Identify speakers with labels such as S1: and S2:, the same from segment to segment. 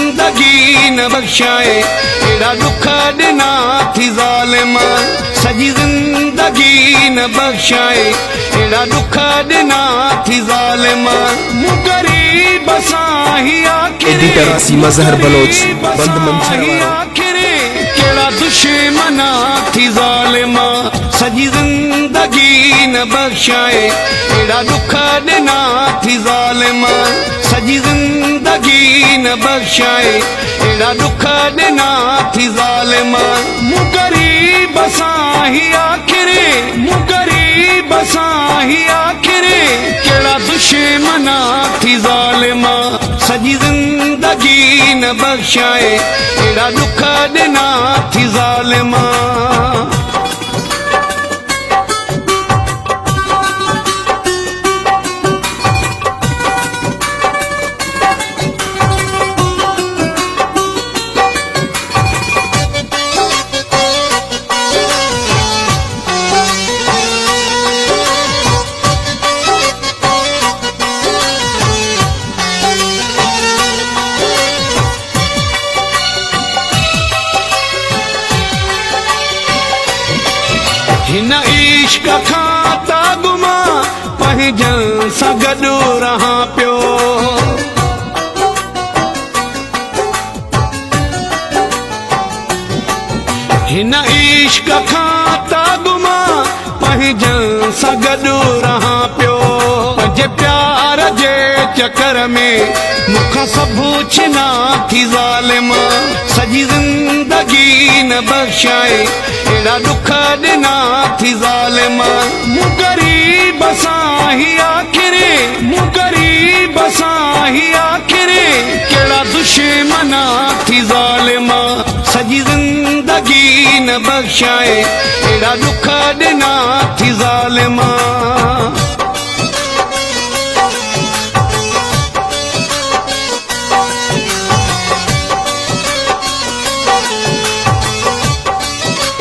S1: जिंदगी न बख्शाए एड़ा दुख दिना थी ज़ालिम सजी जिंदगी न बख्शाए एड़ा दुख दिना थी ज़ालिम मूं गरीब सां ही आखिरी
S2: मज़हर बलोच बंद मंशर
S1: केड़ा दुश्मना थी ज़ालिम सजी जिंदगी न बख्शाए एड़ा दुख दिना थी ज़ालिम सजी जिंदगी न बख्शाए एड़ा दुख दिना थी ज़ालिम मूं गरीब सां ही आखिरी मूं गरीब सां ही आखिरी केड़ा दुश्मना थी ज़ालिम सजी जिंदगी न बख्शाए एड़ा दुख दिना थी ज़ालिम हिन इश्क खां ता गुमा पंहिंजनि सां गॾु रहां पियो हिन इश्क खां ता गुमा पंहिंजनि सां गॾु रहां पियो पंहिंजे प्यार जे चकर में मूंखां सभु छिना थी ज़ालिम सजी जिंदगी न बख्शाए एड़ा दुख दिना थी ज़ालिम मूं गरीब सां ही आखिरी मूं गरीब सां ही आखिरी केड़ा दुश्मना थी ज़ालिम सजी जिंदगी न बख्शाए एड़ा दुख दिना थी ज़ालिम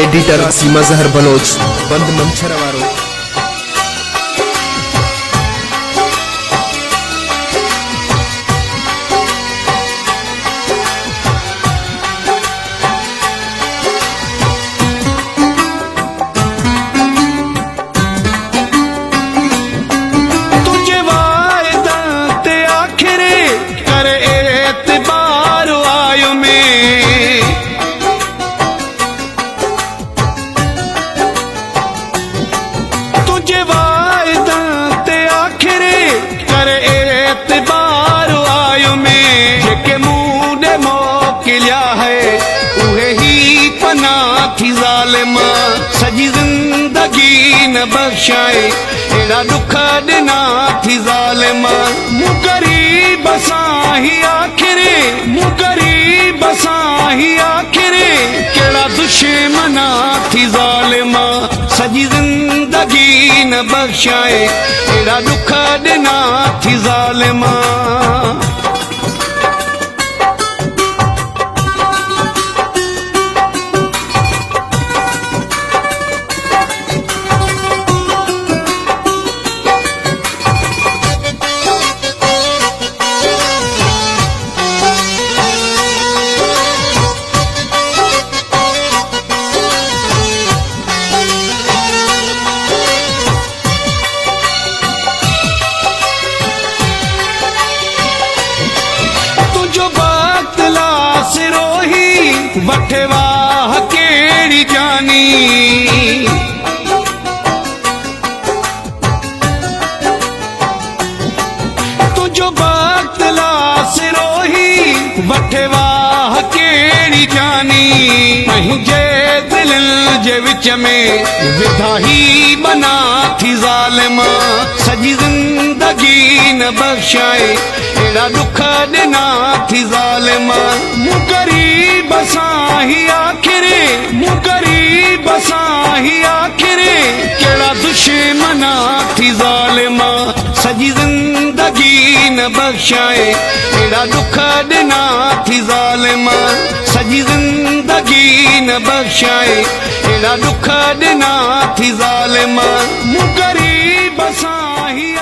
S2: एडिटर मज़हर बलोच बंद मंशर वारो
S1: तुझे वायदा ते आखिरी कर एतबार आयो में तुझे वायदा ते आखिरी कर एतबार आयो में जेके मूं ॾे मोकिलिया है उहे ही पना थी ज़ालिम सजी जिंदगी न बख्शाए एड़ा दुख दिना थी ज़ालिम मूं गरीब सां ही आखिरी मूं गरीब सां ही आखिरी केड़ा दुश्मना थी ज़ालिम सजी जिंदगी न बख्शाए एड़ा दुख दिना थी ज़ालिम वठे वाह केड़ी जानी तुझो वक्त लास रोही वठे वाह केड़ी जानी पंहिंजे दिल जे विच में विधाही बना थी ज़ालिम सजी जिंदगी न बख्शाए एड़ा दुख दिना थी ज़ालिम मूं गरीब सां ही आखिरी मूं गरीब सां ही आखिरी केड़ा दुश्मना थी ज़ालिम सजी जिंदगी न बख्शाए एड़ा दुख दिना थी ज़ालिम सजी जिंदगी न बख्शाए एड़ा दुख दिना थी ज़ालिम मूं गरीब सां ही